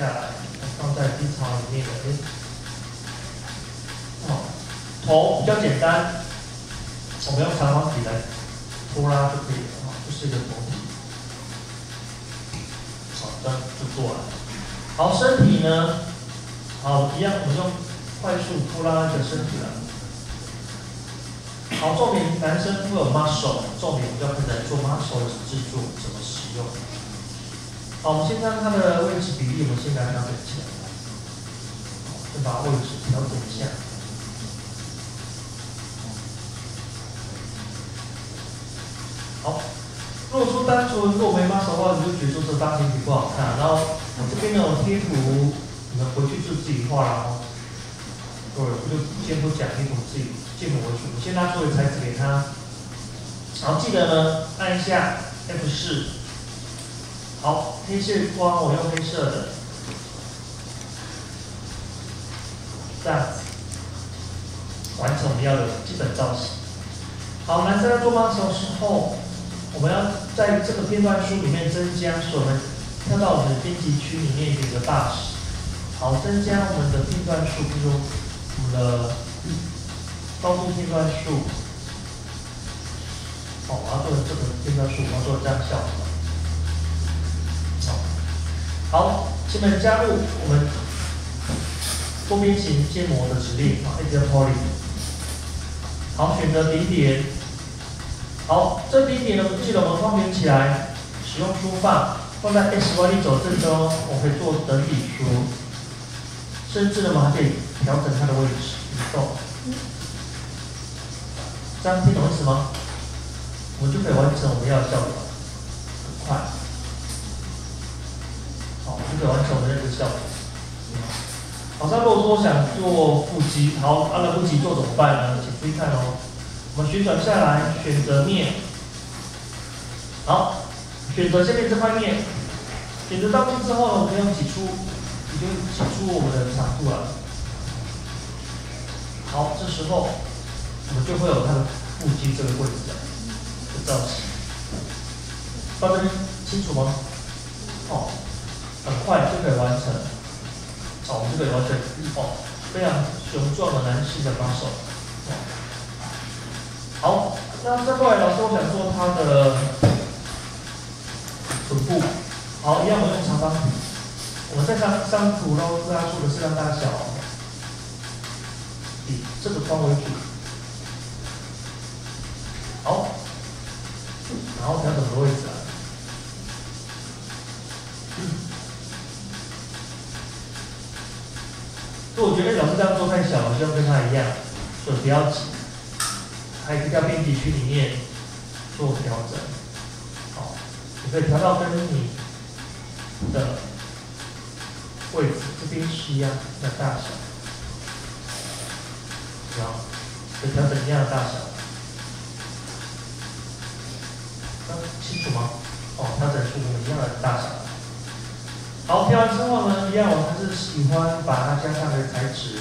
下来，放在低槽里面的。头比较简单，我们用长方体来拖拉就可以了，就是一个头体。好，这样就做了。好，身体呢，好，一样，我们用快速拖拉一个身体了。好，重点男生会有 muscle， 重点我们就要开始来做 muscle 的制作，怎么使用。好，我们先将它的位置比例，我们先来调整起来。先把位置调整一下。好，如果说单纯做没 muscle 的话，你就觉得说这大形体不好看。然后我这边呢有贴图，你们回去就自己画了哦。对，我就先不讲贴图，自己建模为主。我先拿作为材质给他。好，记得呢按一下 F4。好，黑线光我用黑色的，这样子完成我们要的基本造型。好，男生在做 muscle 的时候，我们要在这个片段书里面增加，所以我们跳到我们的编辑区里面选择大使。好，增加我们的片段数，比如说我们的高度片段数。好，我要做这个片段数，我要做这样效果。好，下面加入我们多边形建模的指令，好 ，Edit Poly。好，选择顶点。好，这顶点呢，记得我们方圆起来，使用输放，放在 XY 轴正中，我可以做等比数，甚至呢，我们还可以调整它的位置移动。这样听懂意思吗？我们就可以完成我们要的效果，很快。好，就可以完成我们的这个效果。好，那如果说想做腹肌，好，那腹肌做怎么办呢？请注意看哦。我们旋转下来，选择面。好，选择下面这块面，选择到面之后呢，我们用挤出，已经挤出我们的长度了。好，这时候我们就会有它的腹肌这个位置的造型。到这边清楚吗？哦，很快就可以完成。好，我们就可以完成非常雄壮的男性的把手。好，那再过来，老师我想做他的臀部。好，一样我用长方体。我们在上图呢，是它做的适量大小，以这个方为主。好，然后调整的位置啊。所以我觉得老师这样做太小了，希望跟他一样，所以不要急。还可以在编辑区里面做调整，好，你可以调到跟你的位置这边是一样的大小，然后可以调整一样的大小，清楚吗？哦，调整出一样的大小。好，调完之后呢，一样我还是喜欢把它加上的材质，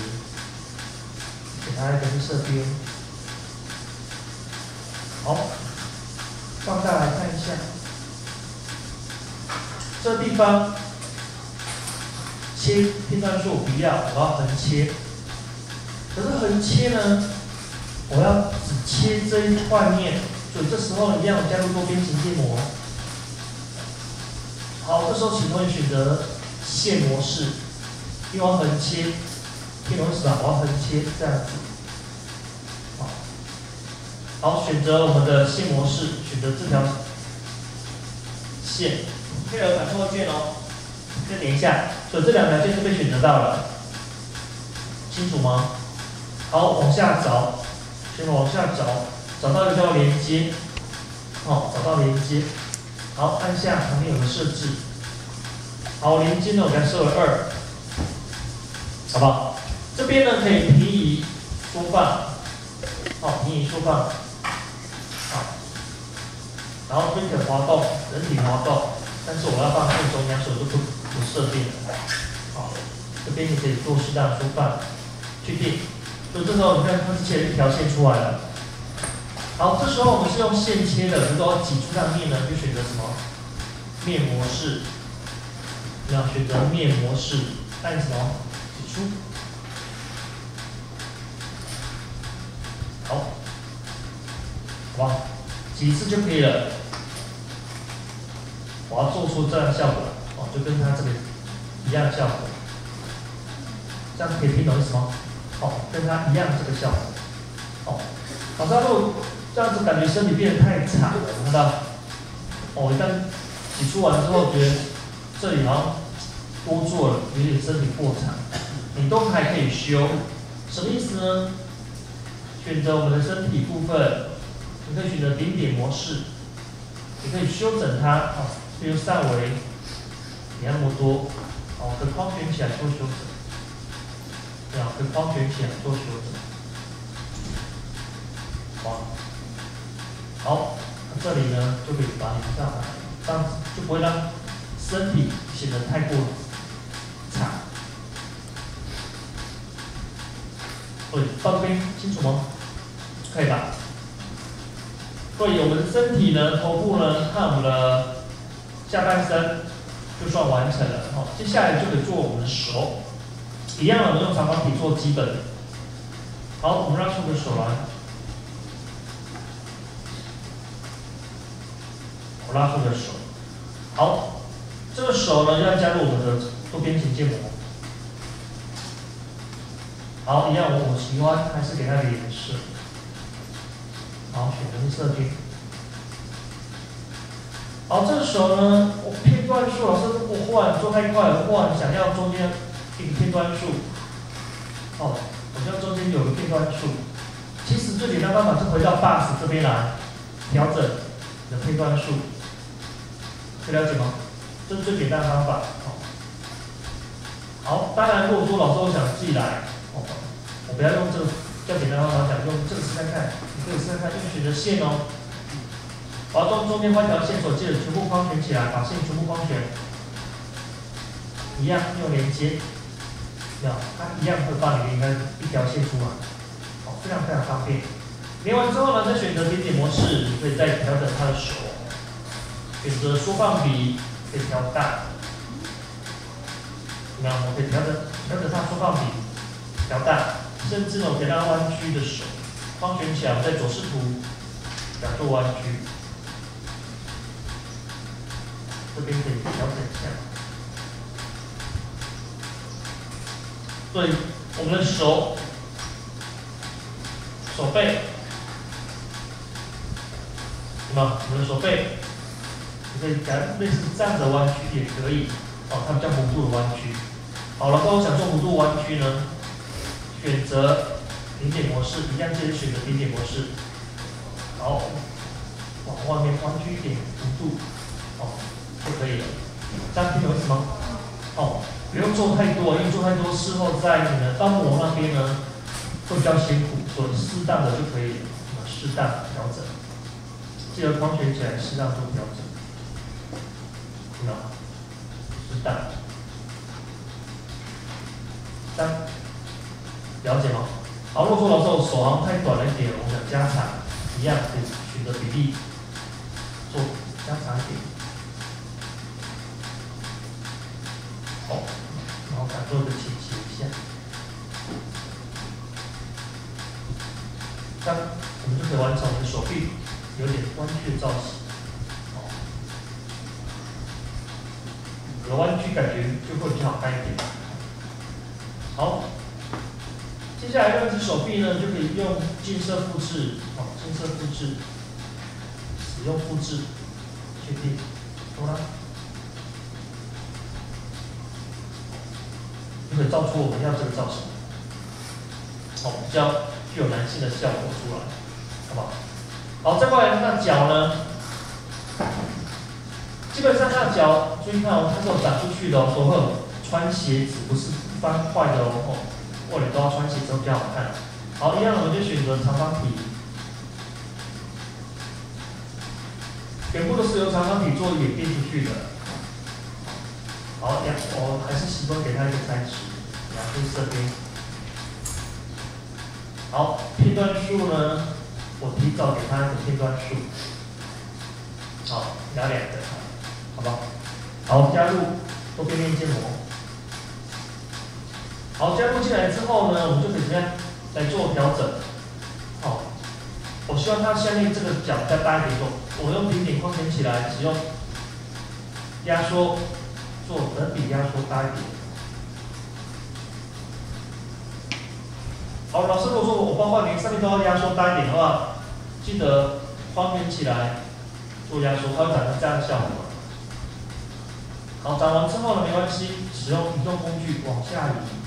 给它一个绿色边。好，放大来看一下，这地方切片段数不要，我要横切。可是横切呢，我要只切这一块面，所以这时候一样加入多边形建模。好，这时候请同学选择线模式，因为我要横切，听懂意思吧？我要横切这样子。好，选择我们的线模式，选择这条线，配合Ctrl键哦，再点一下，所以这两条线就被选择到了，清楚吗？好，往下找，先往下找，找到一个叫连接，好，找到连接，好，按下旁边有个设置，好，连接呢我给它设为2，好不好？这边呢可以平移缩放，好，平移缩放。好，然后这边可以滑动，人体滑动，但是我要放正中央，所以我就不设定了。好，这边你可以做适当缩放，去定。所以这时候你看它是切了一条线出来了。好，这时候我们是用线切的，如果要挤出这样面呢，就选择什么面模式，要选择面模式，按什么？指出。好，好吧，几次就可以了。我要做出这样的效果，哦，就跟它这个一样的效果。这样可以听懂意思吗？哦，跟它一样这个效果。哦，好像如果这样子感觉身体变得太长了，看到？哦，一旦挤出完之后，觉得这里好像多做了，有点身体过长，你都还可以修。什么意思呢？选择我们的身体部分，你可以选择顶点模式，你可以修整它，哦，比如上围没那么多，哦，可框卷起来做修整，对啊，可框卷起来做修整，好，好，那这里呢就可以把你上来，这样子就不会让身体显得太过长。对，到这边清楚吗？可以吧？所以我们的身体呢，头部呢，和我们的下半身就算完成了。好，接下来就可以做我们的手，一样的，我们用长方体做基本。好，我们拉出个手来，我拉出个手。好，这个手呢要加入我们的多边形建模。好，一样，我喜欢还是给它一个颜色。好，选择色军。好，这个时候呢，我片段数，老师如果忽然做太快了，忽然想要中间一个片段数，哦，我要中间有个片段数。其实最简单方法是回到 bus 这边来调整你的片段数，可以了解吗？这是最简单的方法。好，当然如果说老师我想自己来，哦，我不要用这个较简单的方法讲，用这个试看看，你可以试看看，用选择线哦。把中间画一条线索，记得全部框选起来，把线全部框选，一样用连接，它一样会帮你连一条线出来，好，非常非常方便。连完之后呢，再选择点点模式，你可以再调整它的手，选择缩放比可以调大，我们可以调整它缩放比，调大，甚至呢可以让它弯曲的手，框选起来，我们在左视图表做弯曲。这边可以调整一下。对，我们的手背，对吗？我们的手背，你可以改类似这样的弯曲也可以，哦，它比较弧度的弯曲。好了，那我想做弧度弯曲呢，选择顶点模式，一样记得选择顶点模式。好，往外面弯曲一点弧度，哦。就可以了，这样听懂意思吗？哦，不用做太多，因为做太多事后在你的刀模那边呢会比较辛苦，所以适当的就可以了，适当调整，记得框选起来适当做调整，听到吗？适当，这样了解吗？好，如果说老师我手好像太短了一点，我想加长，一样可以选择比例做加长一点。好，然后感受的倾斜一下，这样我们就可以完成我们的手臂有点弯曲的造型。好，有弯曲感觉就会比较好看一点。好，接下来这只手臂呢，就可以用近色复制，好，近色复制，使用复制，确定，好了。就可以造出我们要这个造型，好，比较具有男性的效果出来，好不好？好，再过来那脚呢？基本上那脚，注意看哦，它是有长出去的哦，都会有穿鞋子，不是翻坏的哦。哦，你都要穿鞋子会比较好看。好，一样我们就选择长方体，全部都是由长方体做演变出去的。好，我还是习惯给它一个材质，两边这边。好，片段数呢，我提早给它一个片段数。好，加2个，好不好？好，加入多边面建模。好，加入进来之后呢，我们就可以怎么样来做调整？好，我希望它下面这个角再大一点做，我用平顶框填起来，使用压缩做等比压缩大一点。好，老师如果说我包括连上面都要压缩大一点的话，记得框填起来做压缩，它会长成这样的效果。好，长完之后呢，没关系，使用移动工具往下移。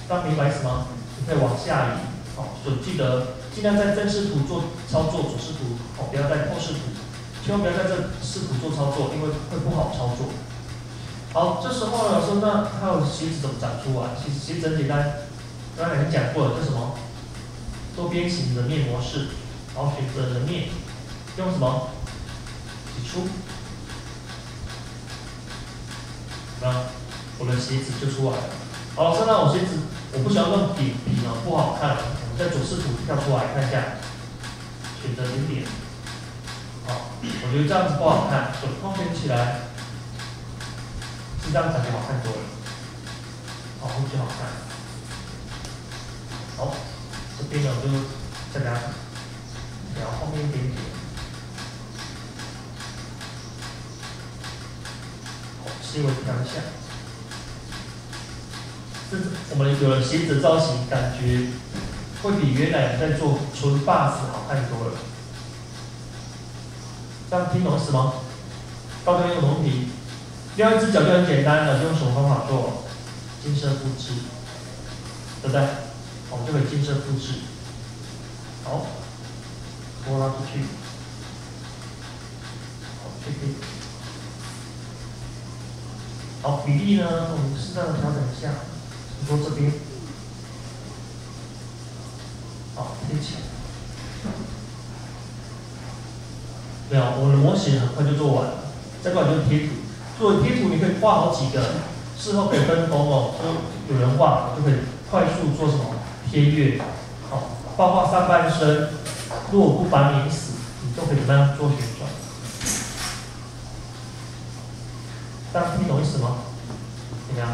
大家明白意思吗？你可以往下移。好，所以记得尽量在正视图做操作，主视图哦，不要在后视图，千万不要在这视图做操作，因为会不好操作。好，这时候呢，老师那还有鞋子怎么长出来？其实鞋子很简单，刚才已经讲过了，这什么？多边形人面模式，然后选择人面，用什么？挤出，那我的鞋子就出来了。好，老师，那我鞋子我不喜欢用笔呢，不好看。我在左视图跳出来看一下，选择点点。好，我觉得这样子不好看，手框选起来，是这样感觉好看多了。好，会比较好看。好，这边呢我就再给它调后面一点点。好，稍微调一下。我们有了鞋子造型，感觉会比原来在做纯发丝好看多了。这样听懂意思吗？高端用龙皮，另外一只脚就很简单了，就用什么方法做？金色复制，对不对？我们就可以金色复制。好，拖拉出去，好，确定。好，比例呢，我们适当的调整一下。说这边，好，贴起来。没有，我们的模型很快就做完了。再过来就是贴图，做贴图你可以画好几个，事后可以分工哦。就有人画，就可以快速做什么贴页。好，包括上半身，如果不把你死，你都可以怎么样做旋转？大家听懂意思吗？怎么样？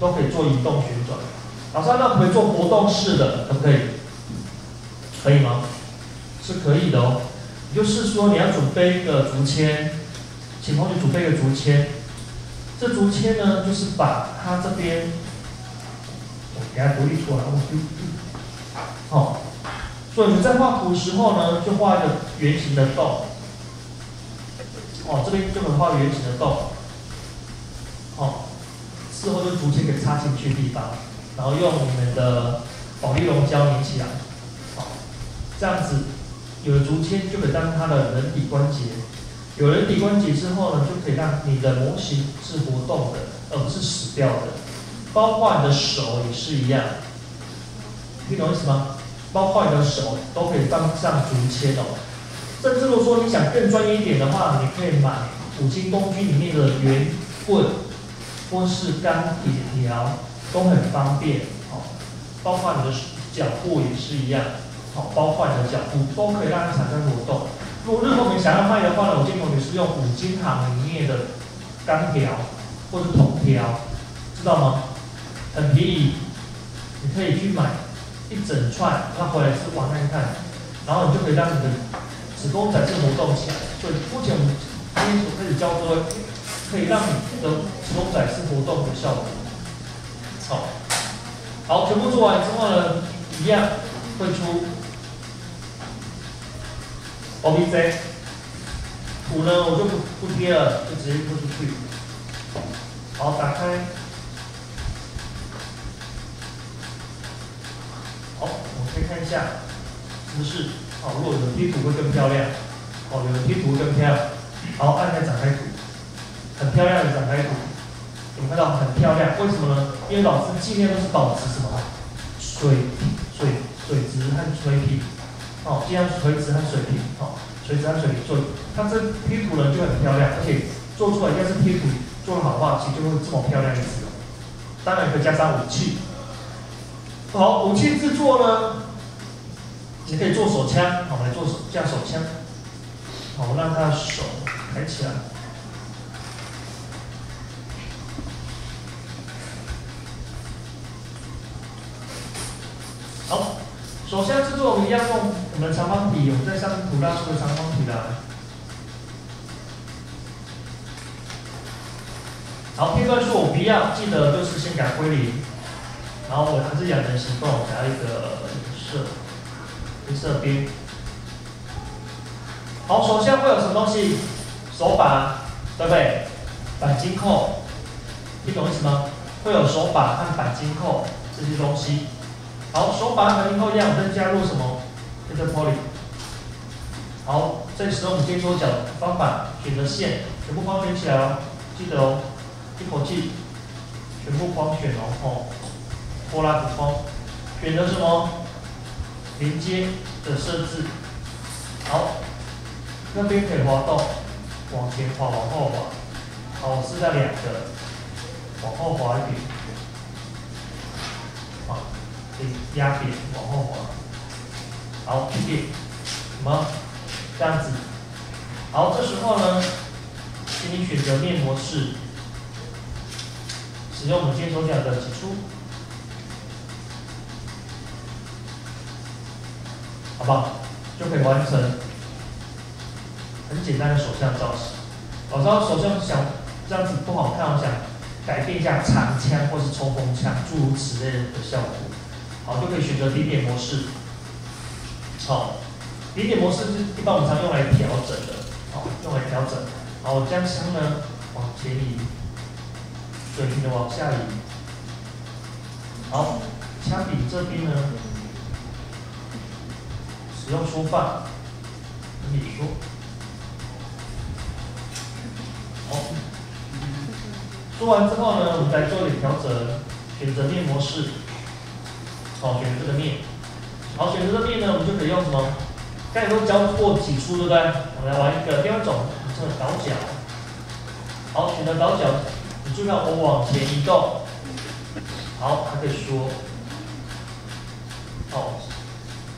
都可以做移动旋转。老师，那可以做活动式的，可不可以？可以吗？是可以的哦。也就是说，你要准备一个竹签，请同学准备一个竹签。这竹签呢，就是把它这边，我给它独立出来，好。所以我们在画图的时候呢，就画一个圆形的洞。哦，这边就能画圆形的洞。哦。事后就竹签可以插进去的地方，然后用你们的保丽龙胶粘起来，好，这样子有了竹签就可以当它的人体关节，有人体关节之后呢，就可以让你的模型是活动的，而不是死掉的。包括你的手也是一样，听懂意思吗？包括你的手都可以放上竹签哦。甚至如果说你想更专业一点的话，你可以买五金工具里面的圆棍。或是钢铁条都很方便，好，包括你的脚部也是一样，好，包括你的脚部都可以让它产生活动。如果日后你想要卖的话呢，我建议同学是用五金行里面的钢条或是铜条，知道吗？很便宜，你可以去买一整串，那回来是玩看看，然后你就可以让你的子宫仔是活动起来。所以目前我们今天所开始教各位。可以让你的子宫仔是活动的效果。好，好，全部做完之后呢，一样会出 OBJ 图呢，我就不贴了，就直接拖出去。好，打开。好，我们可以看一下，是不是？好，如果有贴图会更漂亮。哦，有贴图会更漂亮。好，按下展开图。很漂亮的展开图，有看到很漂亮？为什么呢？因为老师尽量都是保持什么水质和水平，哦，尽量垂直和水平，哦，垂直和水平，所以它这贴图呢就很漂亮，而且做出来要是贴图做得好的话，其实就会这么漂亮一次。当然可以加上武器。好，武器制作呢，你可以做手枪，好，来做手枪。好，让他的手抬起来。首先制作我们一样用我们的长方体，我们在上面涂拉出个长方体来。好，片段数我不要，记得就是先给它归零，然后我还是养成习惯，我给它一个银色边。好，首先会有什么东西？手把，对不对？钣金扣，听懂意思吗？会有手把和钣金扣这些东西。好，手把和钣金扣一样，我们再加入什么 ？Interpoly。好，这时候我们接手脚方法，选择线，全部光选起来哦，记得哦。一口气全部光选哦，拖拉补光，选择什么？连接的设置。好，那边可以滑动，往前滑，往后滑。好，我试下2个，往后滑一点，好，可以压扁，往后滑。好，一点，什么？这样子。好，这时候呢，请你选择面模式。使用我们今天所讲的挤出，好不好？就可以完成很简单的手相造型。老师手相想这样子不好看，我想改变一下长枪或是冲锋枪，诸如此类的效果。好，就可以选择零点模式。好，零点模式是一般我们常用来调整的，好，用来调整。好，我将枪呢往前移。水平的往下移。好，枪柄这边呢，使用缩放，紧缩。好，说完之后呢，我们再做一点调整，选择面模式。好，选择这个面。好，选择这个面呢，我们就可以用什么？刚才都教过挤出，对不对？我们来玩一个第二种，这个倒角。好，选择倒角。你注意到我往前移动，好，还可以说，哦，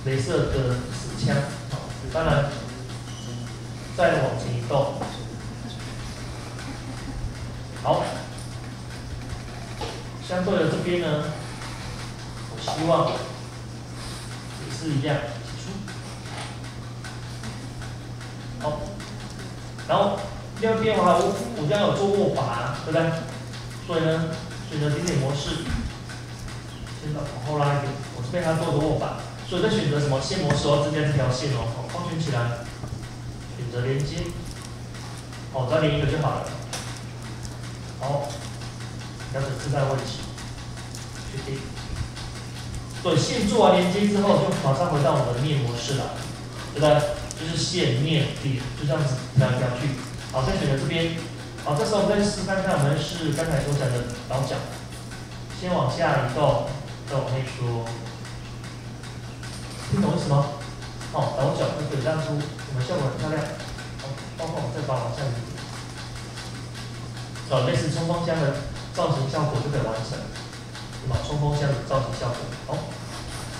雷射的死枪，好，当然，再往前移动，好，相对的这边呢，我希望也是一样，挤出，好，然后。第二边的话，我将有做握把，对不对？所以呢，选择零点模式，先往后拉一点。我这边还做个握把，所以在选择什么线模式哦，增加这条线哦，好，光圈起来，选择连接，好，再连一个就好了。好，调整自在位置，确定。对，线做完连接之后，就马上回到我们的面模式了，对不对？就是线面点，就这样子调来调去。好，再选择这边。好，这时候我们再试看看，我们是刚才所讲的倒角，先往下移动，再往内缩。听懂意思吗？哦，倒角就可以让出我们效果很漂亮。好，包括我们再把往下移。找类似冲锋枪的造型效果就可以完成。对吧？冲锋枪的造型效果，好，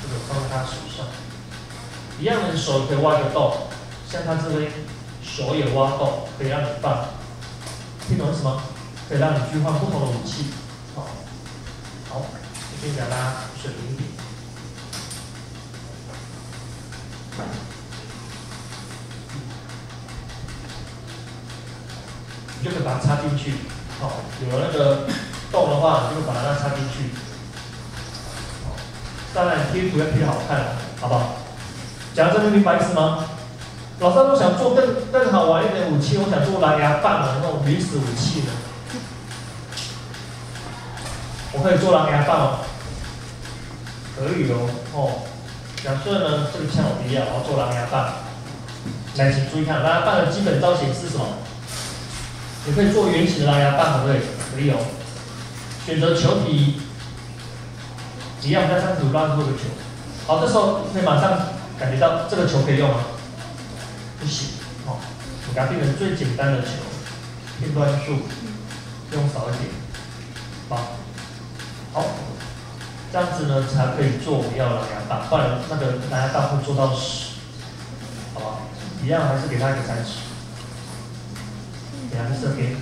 这个放在他手上。一样的手可以挖一个洞，像他这边。手也挖洞，可以让你放，听懂意思吗？可以让你去换不同的武器。好，好，这边给它拉水平一点。你就可以把它插进去。好，有了那个洞的话，你就把它插进去。好，当然贴图要贴好看了，好不好？讲到这边明白意思吗？老师都想做更好玩一点的武器，我想做蓝牙棒的那种原始武器呢。我可以做蓝牙棒哦，可以哦。哦，假设呢这个枪我不要，我要做蓝牙棒。来，请注意看，蓝牙棒的基本造型是什么？你可以做圆形的蓝牙棒，对不对？可以哦。选择球体，一样在上图乱做个球。好，这时候可以马上感觉到这个球可以用吗？不行，哦，我给它变成最简单的球，片段数用少一点，好，这样子呢才可以做我们要的蓝牙棒，不然那个蓝牙棒会做到10，好吧？一样还是给它一个30，给它是这边。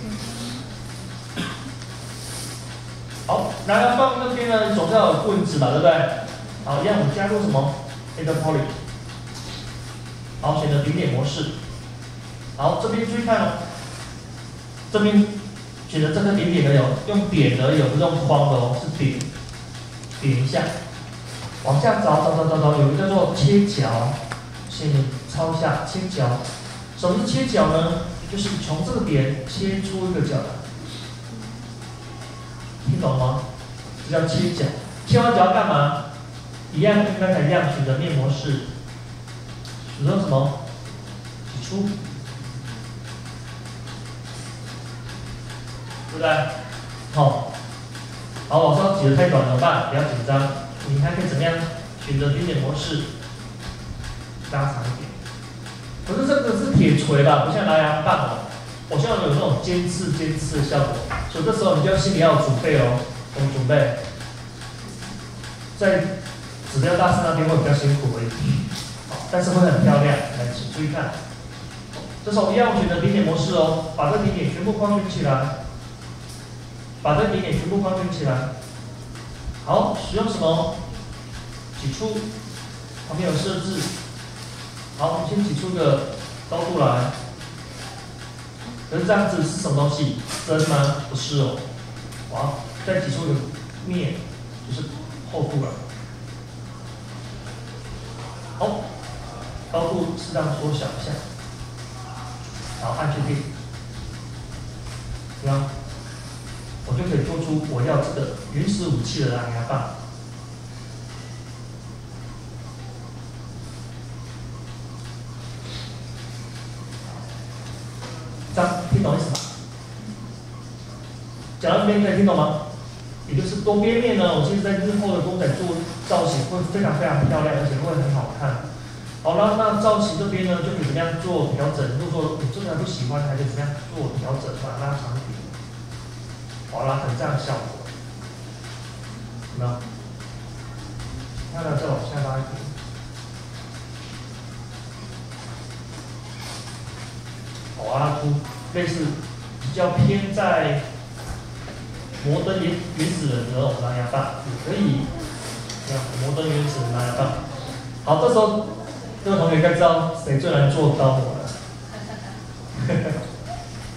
好，蓝牙棒那边呢总是要有棍子吧，对不对？好，一样我们加入什么 Paper Poly。好，选择顶点模式。好，这边注意看哦，这边选择这个顶点的有，用点的有，不是用框的哦，是点，点一下，往下找，有一个叫做切角，先抄一下切角。什么是切角呢？就是从这个点切出一个角来，听懂吗？这叫切角。切完角要干嘛？一样跟刚才一样，选择面模式，选择什么？挤出，对不对？好，好，往上挤得太短怎么办？不要紧张，你还可以怎么样？选择顶点模式，拉长一点。可是这个是铁锤啦，不像蓝牙棒哦。我希望有这种尖刺的效果，所以这时候你就心里要有准备哦。怎么准备？在指标大师那边会比较辛苦而已，好，但是会很漂亮。来，请注意看，这时候一样选择顶点模式哦，把这顶点全部框圈起来，把这顶点全部框圈起来。好，使用什么？挤出，旁边有设置。好，我们先挤出个高度来。可是这样子是什么东西？针吗？不是哦。好，再挤出一个面，就是厚度了。好，高度适当缩小一下。好，按确定。对吧？我就可以做出我要这个原始武器的蓝牙棒。这样听懂意思吗？讲到这边可以听懂吗？也就是多边面呢，我其实在日后的公仔做造型会非常漂亮，而且会很好看。好了，那造型这边呢就可以怎么样做调整？如果说你真的不喜欢，还可以怎么样做调整，把它拉长一点，好啦，很这样的效果。有没有？看到再往下拉一点。好啊，出类似比较偏在摩登原始人的那种蓝牙棒也可以，这样摩登原始人蓝牙棒。好，这时候这位同学应该知道谁最难做刀模了。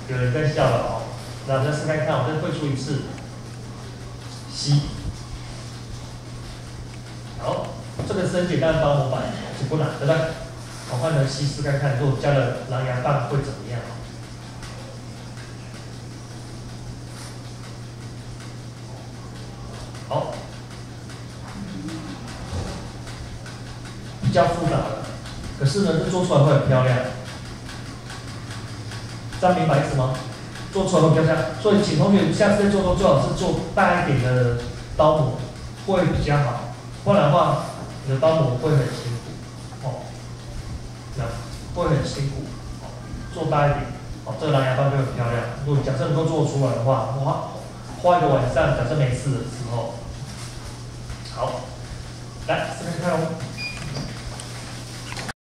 有人在笑了哦，那我们再试看看，我再绘出一次。C。好，这个是很简单的刀模板，也不难，对不对？我换成 C 试看看，如果加了蓝牙棒会怎么样？好，比较复杂了，可是呢，这做出来会很漂亮。这样明白意思吗？做出来会比较像，所以请同学下次再做最好是做大一点的刀模，会比较好。不然的话，你的刀模会很辛苦，哦，这样会很辛苦，哦，做大一点，哦，这个蓝牙棒就很漂亮。如果假设能够做出来的话，花一个晚上，假设没事的时候。